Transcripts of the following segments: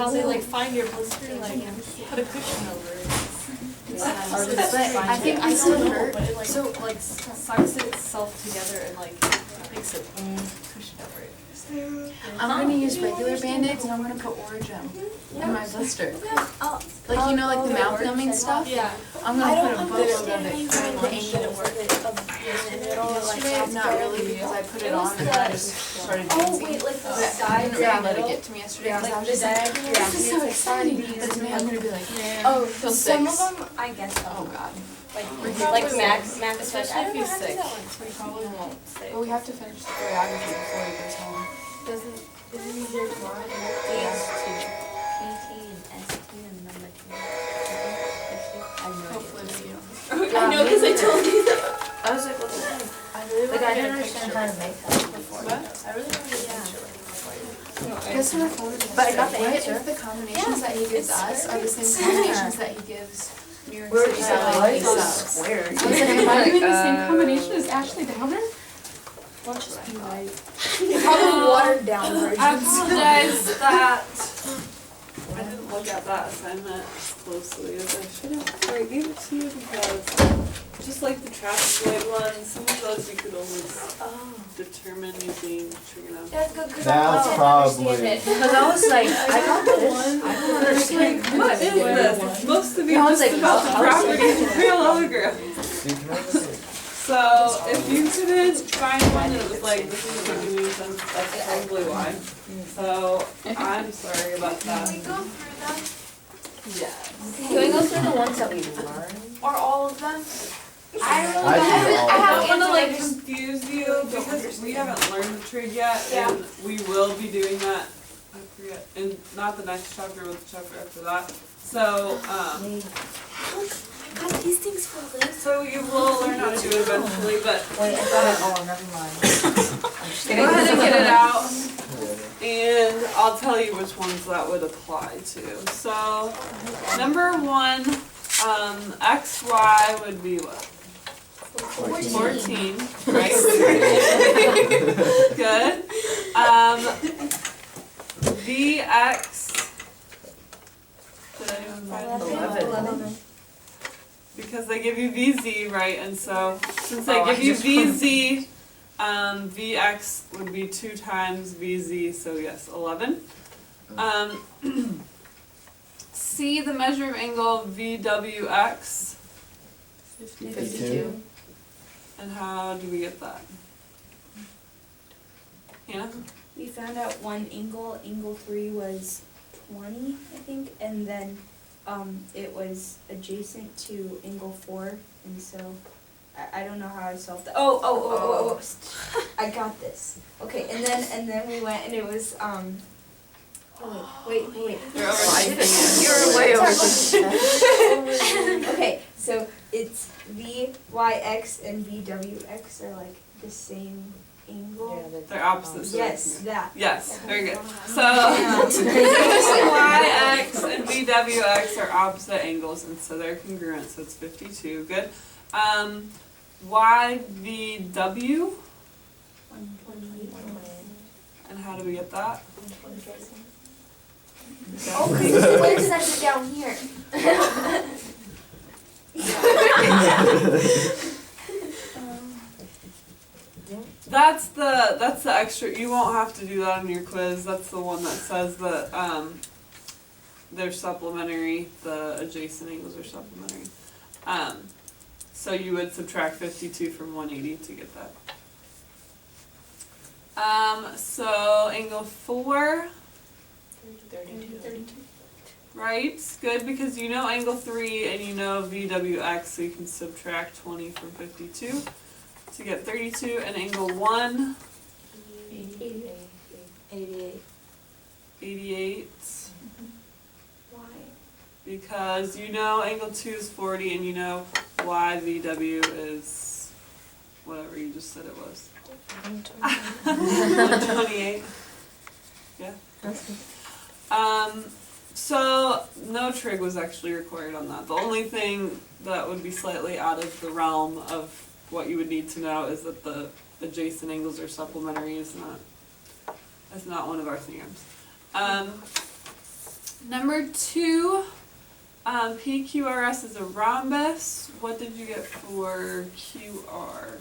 how they like find your blister, like put a cushion over it. But I think I still hurt. But it like sucks itself together and like makes a cushion over it. I'm gonna use regular Band-Aids and I'm gonna put Origem in my blister. Like you know, like the mouth numbing stuff? Yeah. I'm gonna put a boatload of it. The angle Not really, because I put it on and then I just started dancing. like the But I side didn't really let it get to me yesterday because I was just like, this is so exciting. But today I'm gonna be like, Oh, till some of 6. them, I guess so. Oh god. Like Max is like, I don't know how to do that one. So we probably won't say. But we have to finish the choreography before he goes home. Isn't easier tomorrow? PT and SQ and number 2. Hopefully with you. I know because I told you that. I was like, what's that? I really Like, I didn't understand how to make that before. What? I really want to Guess what? But I got the What answer. if the combinations that he gives us are the same It's combinations that he gives New York We're City just Ballet like themselves? square. I was like, am I doing the same combination as Ashley Downer? Let's just be right. Probably watered down version. I apologize that I didn't look at that assignment as closely as I should have. So I gave it to you because just like the traffic light one, some of those you could always determine using trigonometry. That's good, because That's I probably- understand it. Because I was like, I got this. I don't understand. What is this? It's supposed to be I was just like, about the how- properties of real algebra. So if you couldn't find one that was like, this isn't making any sense, that's probably why. So I'm sorry about that. Can we go through them? Yes. Can we go through the ones that we learned? Or all of them? I don't know. I do all I of don't wanna like answers. confuse you because we haven't learned the trig yet and we will be doing that, I forget, in not the next chapter, but the chapter after that. So, Got these things for this. so you will learn how to do it eventually, but Wait, I got it all, never mind. go ahead and get it out. And I'll tell you which ones that would apply to. So, number 1, XY would be what? 14, right? Good. VX. Did anyone find 11. Because they give you VZ, right? And so since they Oh, I give you just- VZ, VX would be 2 times VZ, so yes, 11. C, the measure of angle VWX. 52. And how do we get that? Hannah? We found out one angle 3 was 20, I think, and then it was adjacent to angle 4, and so I don't know how I solved that. Oh, I got this. Okay, and then we went and it was wait. You're over You're way over. Okay, so it's VYX and VWX are like the same angle. They're opposite. So Yes, that. Yes, very good. So YX and VWX are opposite angles, and so they're congruent. So it's 52. Good. YVW. 128. And how do we get that? Oh, where says it down here? That's the extra. You won't have to do that in your quiz. That's the one that says that they're supplementary. The adjacent angles are supplementary. So you would subtract 52 from 180 to get that. So angle 4. 32. Right, good, because you know angle 3 and you know VWX, so you can subtract 20 from 52 to get 32, and angle 1, 88. 88, Why? because you know angle 2 is 40 and you know YVW is whatever you just said it was. 128. Yeah. So no trig was actually required on that. The only thing that would be slightly out of the realm of what you would need to know is that the adjacent angles are supplementary is not one of our theorems. Number 2, PQRS is a rhombus. What did you get for QR?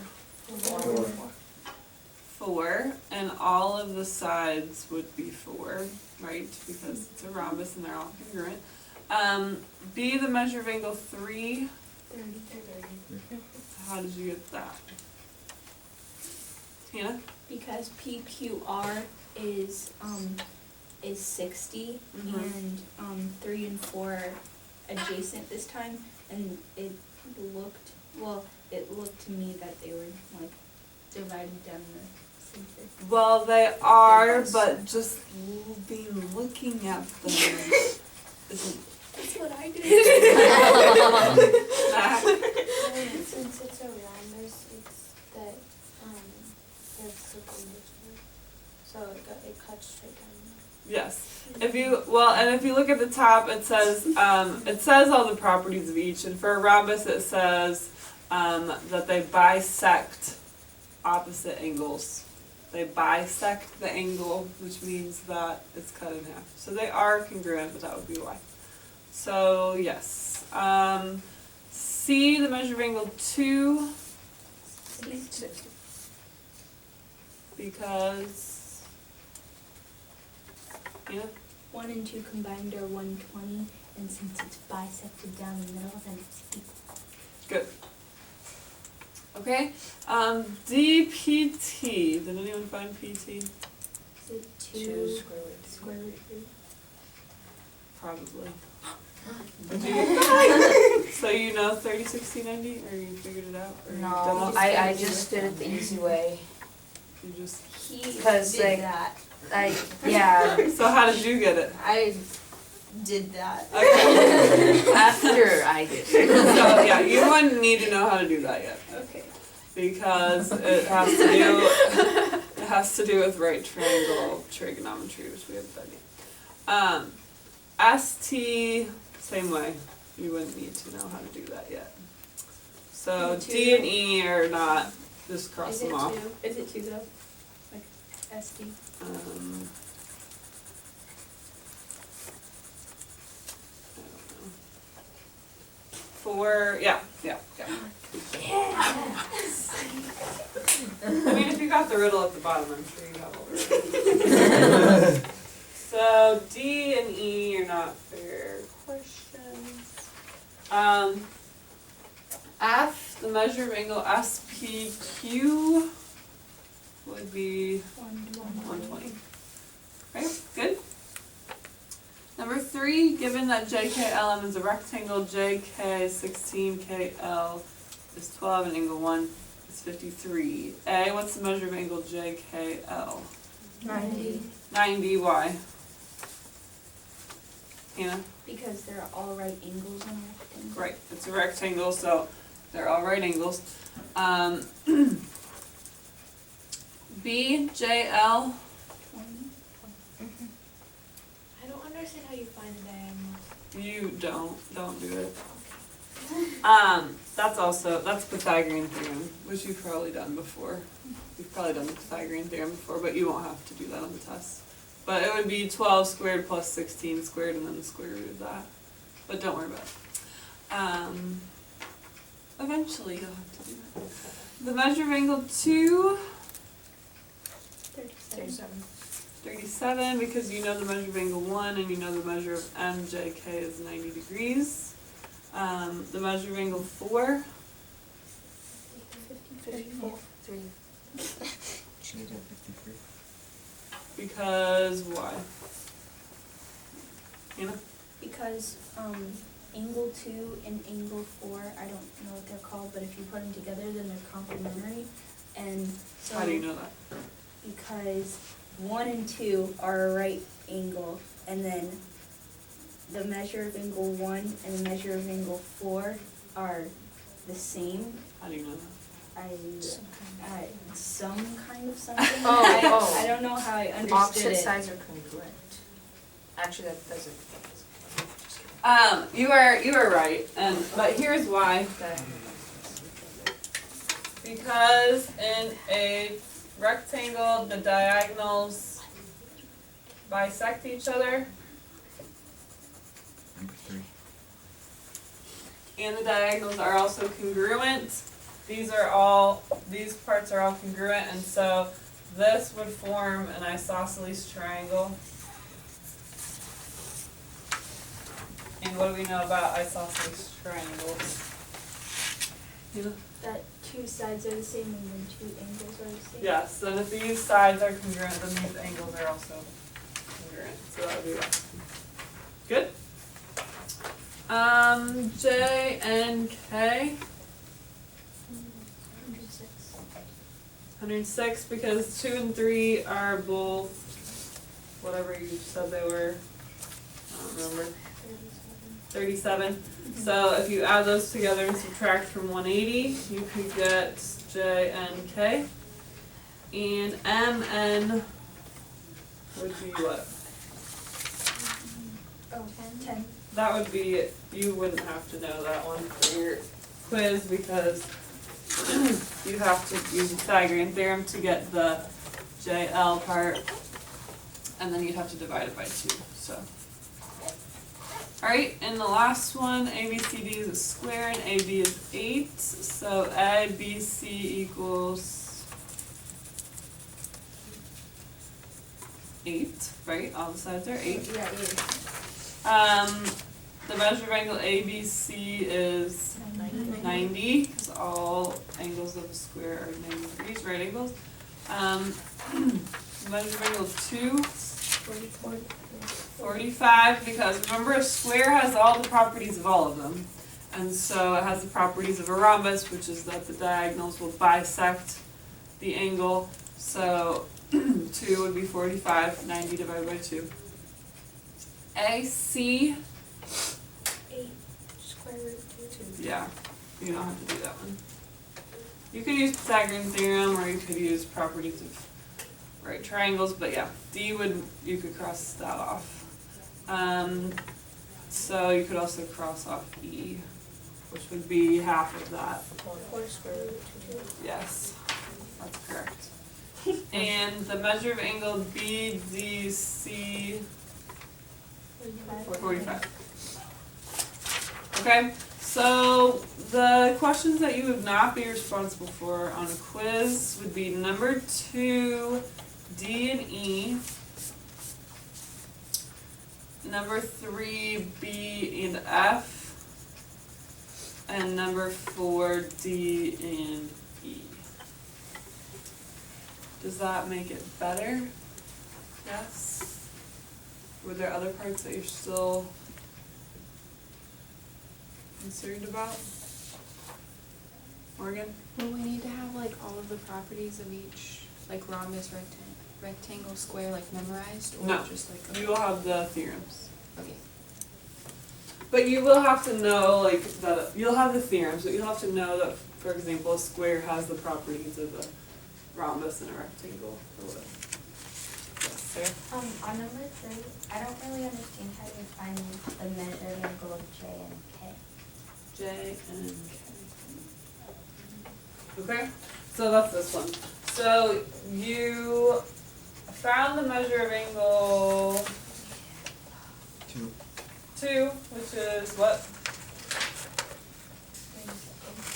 4, and all of the sides would be 4, right? Because it's a rhombus and they're all congruent. B, the measure of angle 3. 30. How did you get that? Hannah? Because PQR is 60 Mhm. and 3 and 4 are adjacent this time, and it looked to me that they were like divided down the center. Well, they are, but just being looking at them isn't That's what I did. that. Since it's a rhombus, it's that they're perpendicular, so it cuts straight down. Yes. If you look at the top, it says all the properties of each, and for a rhombus, it says that they bisect opposite angles. They bisect the angle, which means that it's cut in half. So they are congruent, but that would be why. So yes. C, the measure of angle 2, because yeah. 1 and 2 combined are 120, and since it's bisected down the middle, then it's equal. Good. Okay. DPT. Did anyone find PT? Is it 2 square root 3? Probably. So you know 30, 60, 90, or you figured it out? Or you No, done it? I just did it the easy way. You just. He 'Cause, did like, that. Yeah, So how did you get it? I did that. Okay. after I did it. So yeah, you wouldn't need to know how to do that yet, Okay. because it has to do with right triangle trigonometry, which we haven't done yet. ST, same way. You wouldn't need to know how to do that yet. So D and E are not. Just cross them off. Is it 2 though? Like SD? I don't know. 4, yeah. I mean, if you got the riddle at the bottom, I'm sure you got all the riddle. So D and E are not fair questions. F, the measure of angle SPQ would be 120. Okay, good. Number 3, given that JKLM is a rectangle, JK16KL is 12 and angle 1 is 53. A, what's the measure of angle JKL? 90. 90, why? Hannah? Because they're all right angles on a rectangle. Right, it's a rectangle, so they're all right angles. B, JL. 20. I don't understand how you find the diagonals. You don't do it. That's Pythagorean theorem, which you've probably done before. You've probably done the Pythagorean theorem before, but you won't have to do that on the test. But it would be 12 squared plus 16 squared and then the square root of that. But don't worry about it. Eventually you'll have to do that. The measure of angle 2, 37, because you know the measure of angle 1 and you know the measure of MJK is 90 degrees. The measure of angle 4, 54. 3. because why? Hannah? Because angle 2 and angle 4, I don't know what they're called, but if you put them together, then they're complementary. And so How do you know that? because 1 and 2 are a right angle, and then the measure of angle 1 and the measure of angle 4 are the same. How do you know that? Some kind of something. Oh. I don't know how I understood Opposite it. sides are congruent. Actually, that doesn't. You are right, but here's why. Because in a rectangle, the diagonals bisect each other, and the diagonals are also congruent. These parts are all congruent, and so this would form an isosceles triangle. And what do we know about isosceles triangles? That two sides are the same and then two angles are the same. Yes, and if these sides are congruent, then these angles are also congruent. So that would be that. Good? J and K. 106 because 2 and 3 are both whatever you said they were. I don't remember. 37. So if you add those together and subtract from 180, you could get J and K. And M and would be what? Oh, 10. That would be, you wouldn't have to know that one for your quiz because you have to use the Pythagorean theorem to get the JL part, and then you'd have to divide it by 2. So, alright, and the last one, ABCD is a square and AB is 8. So ABC equals 8, right? All the sides are 8. Yeah, 8. The measure of angle ABC is 90, because all angles of a square are 90 degrees, right angles. Measure of angle 2, 45, because remember a square has all the properties of all of them. And so it has the properties of a rhombus, which is that the diagonals will bisect the angle. So 2 would be 45, 90 divided by 2. AC, 8 square root 2. yeah, you don't have to do that one. You could use Pythagorean theorem, or you could use properties of right triangles, but yeah, D you could cross that off. So you could also cross off E, which would be half of that. 4 square root 2. Yes, that's correct. And the measure of angle BDC 45. Okay, so the questions that you would not be responsible for on a quiz would be number 2, D and E, number 3, B and F, and number 4, D and E. Does that make it better? Yes? Were there other parts that you're still concerned about? Morgan? Well, we need to have like all of the properties of each, like rhombus, rectangle, square, like memorized, or No. just like. You will have the theorems. Okay. But you will have to know, like, that, you'll have the theorems, but you'll have to know that, for example, a square has the properties of a rhombus and a rectangle, or whatever. Yes, Sarah? On number 3, I don't really understand how you find the measure of angle of J and K. J and K. Okay, so that's this one. So you found the measure of angle 2, which is what?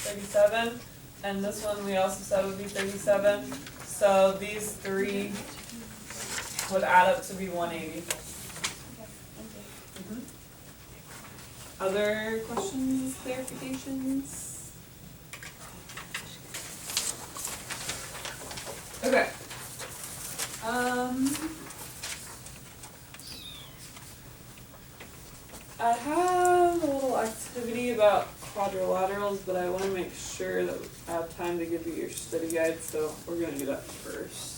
37. And this one we also said would be 37. So these 3 would add up to be 180. Other questions, clarifications? Okay. I have a little activity about quadrilaterals, but I want to make sure that I have time to give you your study guide, so we're going to do that first.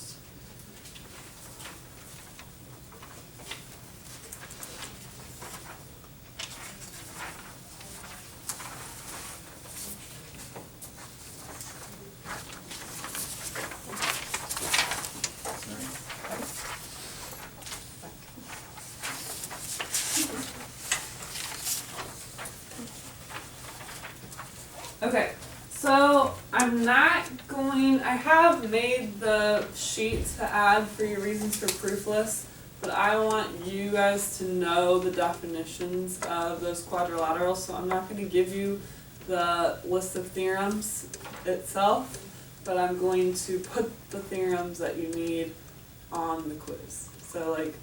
Okay, so I have made the sheet to add for your reasons for proofless, but I want you guys to know the definitions of those quadrilaterals, so I'm not going to give you the list of theorems itself, but I'm going to put the theorems that you need on the quiz. So like,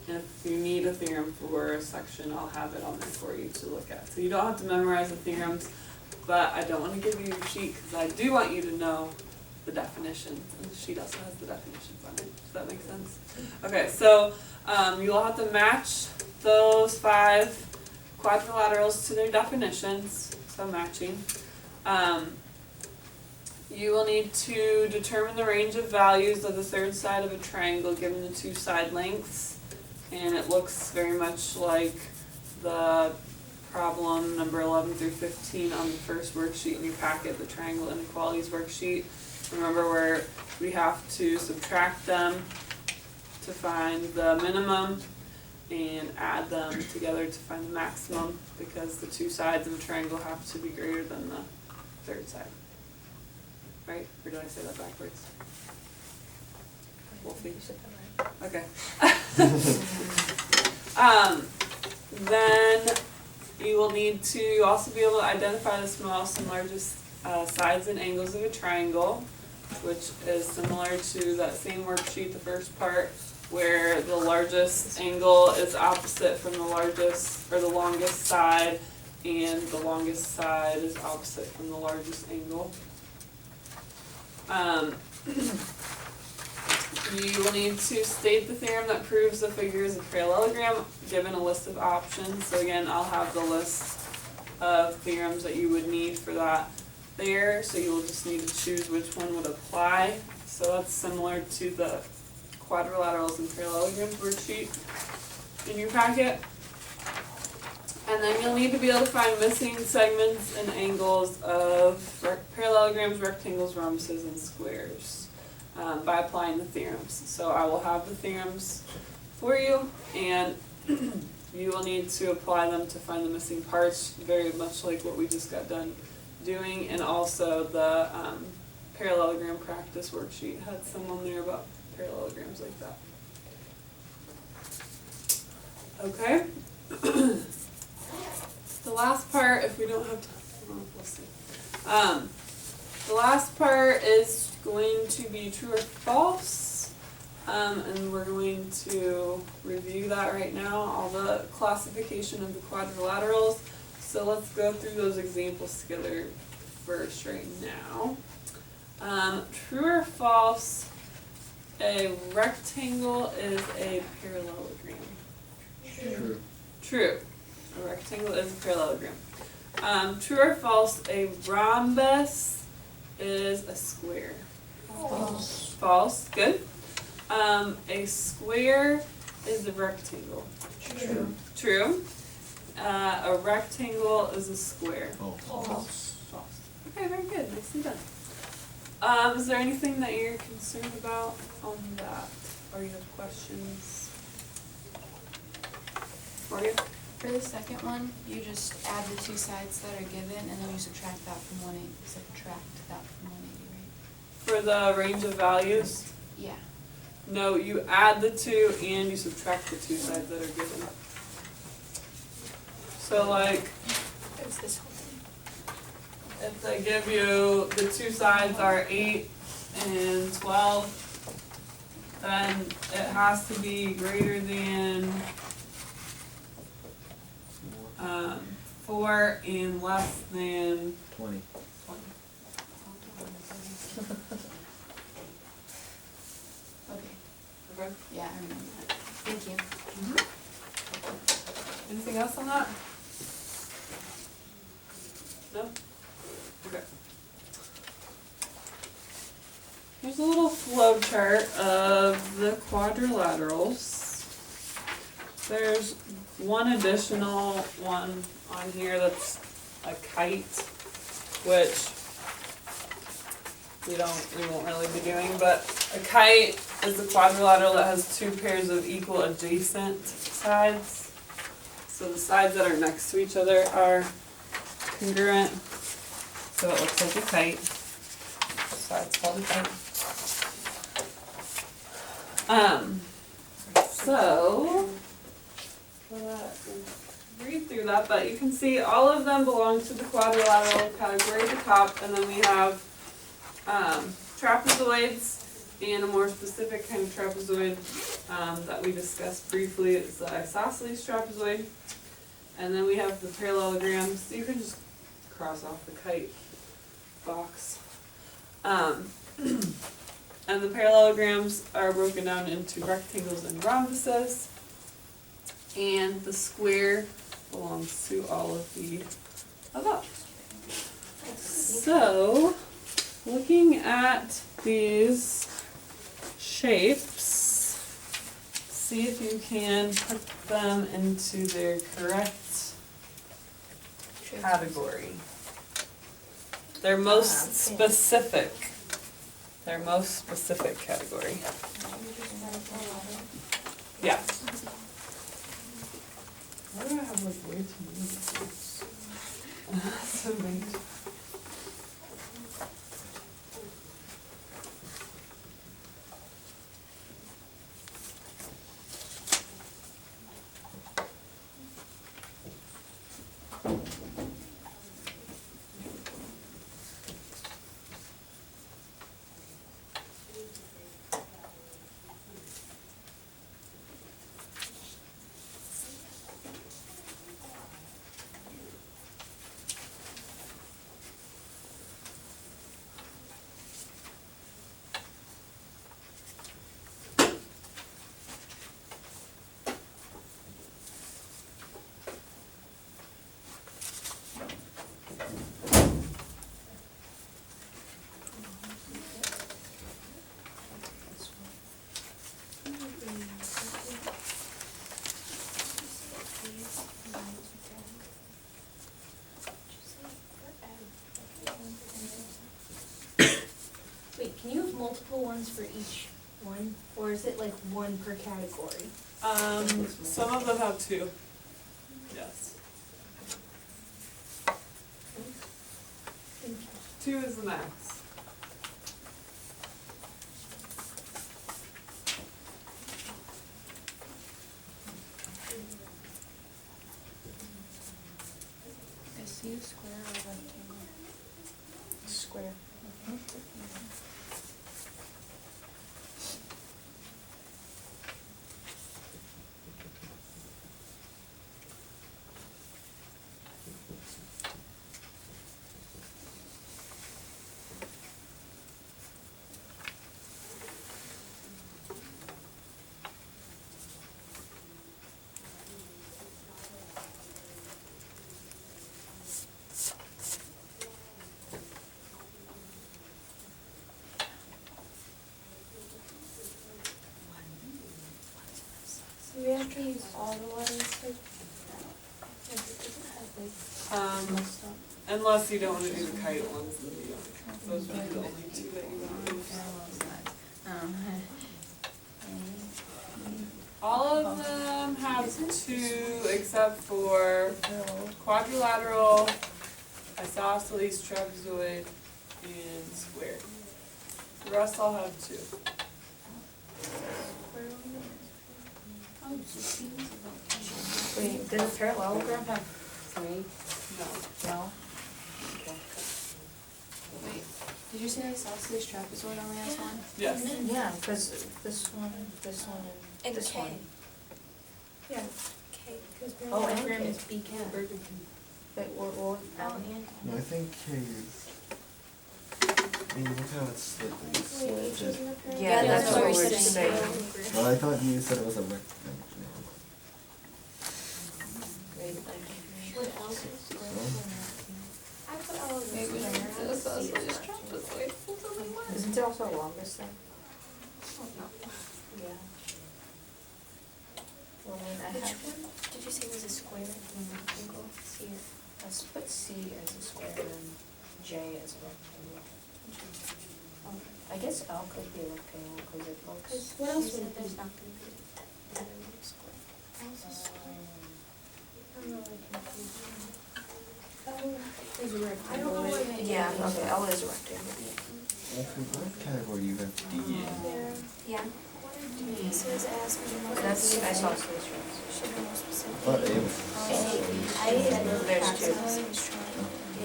if you need a theorem for a section, I'll have it on there for you to look at. So you don't have to memorize the theorems, but I don't want to give you your sheet because I do want you to know the definitions, and the sheet also has the definitions on it. Does that make sense? Okay, so you will have to match those 5 quadrilaterals to their definitions, so matching. You will need to determine the range of values of the third side of a triangle given the 2 side lengths, and it looks very much like the problem number 11 through 15 on the first worksheet in your packet, the triangle inequalities worksheet. Remember where we have to subtract them to find the minimum and add them together to find the maximum, because the 2 sides of a triangle have to be greater than the third side. Right? Or did I say that backwards? Wolfie? Okay. Then you will need to also be able to identify the smallest and largest sides and angles of a triangle, which is similar to that same worksheet, the first part, where the largest angle is opposite from the largest, or the longest side, and the longest side is opposite from the largest angle. You will need to state the theorem that proves the figure is a parallelogram, given a list of options. So again, I'll have the list of theorems that you would need for that there, so you will just need to choose which one would apply. So that's similar to the quadrilaterals and parallelograms worksheet in your packet. And then you'll need to be able to find missing segments and angles of parallelograms, rectangles, rhombuses, and squares by applying the theorems. So I will have the theorems for you, and you will need to apply them to find the missing parts, very much like what we just got done doing. And also the parallelogram practice worksheet had some on there about parallelograms like that. Okay. The last part, if we don't have time, we'll see. The last part is going to be true or false, and we're going to review that right now, all the classification of the quadrilaterals. So let's go through those examples together first right now. True or false, a rectangle is a parallelogram? True. True. A rectangle is a parallelogram. True or false, a rhombus is a square? False. False, good. A square is a rectangle? True. True. A rectangle is a square? False. False. Okay, very good, nicely done. Is there anything that you're concerned about on that, or you have questions? Morgan? For the second one, you just add the 2 sides that are given, and then you subtract that from 180, subtract that from 180, right? For the range of values? Yeah. No, you add the 2 and you subtract the 2 sides that are given. So like, It's this whole thing. if they give you, the 2 sides are 8 and 12, then it has to be greater than 4 and less than 20. 20. Okay. Okay. Yeah, I remember that. Thank you. Anything else on that? No? Okay. Here's a little flow chart of the quadrilaterals. There's one additional one on here that's a kite, which we won't really be doing, but a kite is a quadrilateral that has 2 pairs of equal adjacent sides. So the sides that are next to each other are congruent, so it looks like a kite. That's why it's called a kite. So read through that, but you can see all of them belong to the quadrilateral category at the top, and then we have trapezoids, and a more specific kind of trapezoid that we discussed briefly is the isosceles trapezoid. And then we have the parallelograms. You can just cross off the kite box. And the parallelograms are broken down into rectangles and rhombuses. And the square belongs to all of the above. So, looking at these shapes, see if you can put them into their correct category. Their most specific. Their most specific category. Yeah. Why do I have like way too many of these? So many. Wait, can you have multiple ones for each one, or is it like one per category? Some of them have two. Yes. Two is the max. I see a square or a rectangle. Square. So we have to use all the letters, like, it doesn't have like messed up. Unless you don't want to do the kite ones, then you don't. Those would be the only two that you want to use. All of them have two except for quadrilateral, isosceles, trapezoid, and square. The rest all have two. Wait, does a parallelogram have three? No. No? Wait, did you say isosceles trapezoid only has one? Yes. Yeah, because this one, and this K. one. Yeah, K, because Oh, and parallelogram K. is BK. Yeah. Wait, what, Alan? No, I think K is. I mean, look how it's split. It's Wait, H slanted. isn't a parallel? Yeah, that's what we're saying. saying. Well, I thought you said it was a rectangle. What else is square? I thought all of Maybe this it's was isosceles trapezoid. Isn't it also a longest thing? Yeah. Well, then I Which have, one did you say was a square and a rectangle? See it. let's put C as a square and J as a rectangle. I guess L could be a rectangle because it looks. Because what else would there's not gonna be that in a square? Else is square. I'm really confused. There's a I don't know what it is. Yeah, okay, L is a rectangle. Well, for what category you have D in? Yeah. Yeah. Says ask me more. That's isosceles tracks. Should be more specific. But Ava, I said There's two.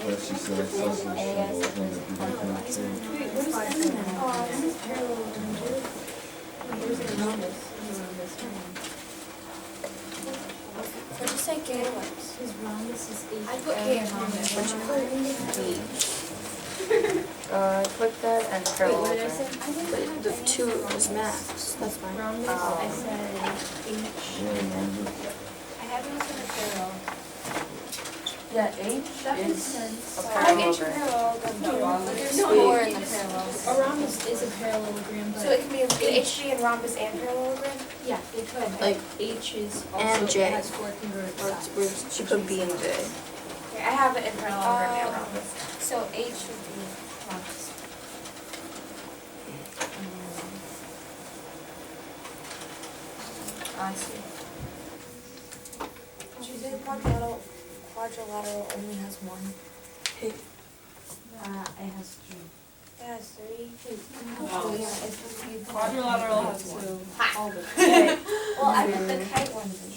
but she said isosceles tracks was one that we didn't think through. Oh, this is parallel. What'd you say K was? His rhombus is H. I put K in rhombus. What'd you put? I put that and parallelogram. The two was max, that's fine. Rhombus, I said H. Yeah, remember? I have it in a parallel. Yeah, H That makes is sense. a I get your parallelogram. parallelogram, but there's No, more it- in the parallels. A rhombus is a parallelogram, but. So it can be an HG and rhombus and parallelogram? Yeah, it could, but Like, H is and also, J. has four congruent Or sides. she put B and J. Okay, I have it in parallelogram and rhombus. So H would be rhombus. I see. Did you say quadrilateral only has one? It has three. It has three? Oh, yeah, it's Quadrilateral has two. All the. Well, I put the kite ones in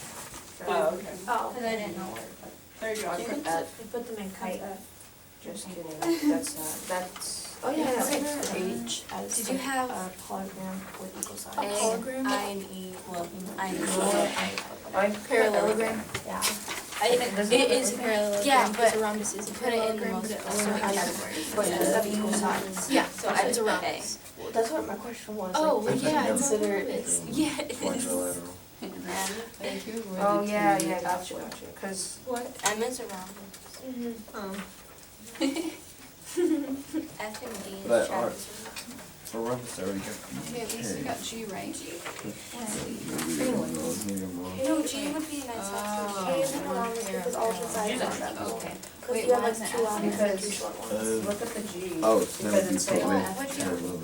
there. Oh, okay. Oh. Because I didn't know where to put. There you go, I You put could that. I put them in kite. Just kidding, that's Oh, yeah, Yeah. it's H as. Did you have a polygram with equal sides? A polygram? I and E, well, I and I Parallelogram? Yeah. It is a parallelogram, Yeah, because but a rhombus is a put it in the parallelogram, most but it also specific has category. categories. Of equal sides. Yeah, So I just a put A. rhombus. Well, that's what my question was. Oh, I just yeah, never it's a considered rhombus. being Yeah, it is. quadrilateral. Thank you. Oh, yeah, gotcha, cause M is a rhombus. Mm-hmm. F and D But is I are- trapezoid. For rhombus, I already got B Okay, at least you and got G right. K. No, G would be an isosceles. K is in a rhombus because all the sides are trapezoid. Okay. Because Wait, you have why like is it two long ones and two Because- short ones. look at the G. Oh, it's never Because be it's so like- late.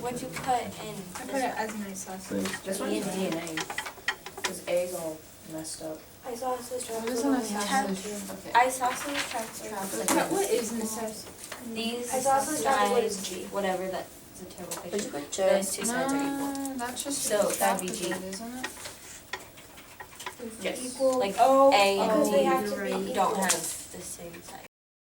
What'd you put in? I put it as an isosceles. This one's D and A, cause A's all messed up. Isosceles What is trapezoid. an only has isosceles? two. Okay. Isosceles trapezoid. What is an isosceles? These Isosceles trapezoid is sides, G. whatever, that's a terrible But picture. you put Those two sides are equal. No, that's just So that'd be G. opposite, isn't it? Yes. Equal. Like Oh, A Because and they D have to be equal. don't have the same side.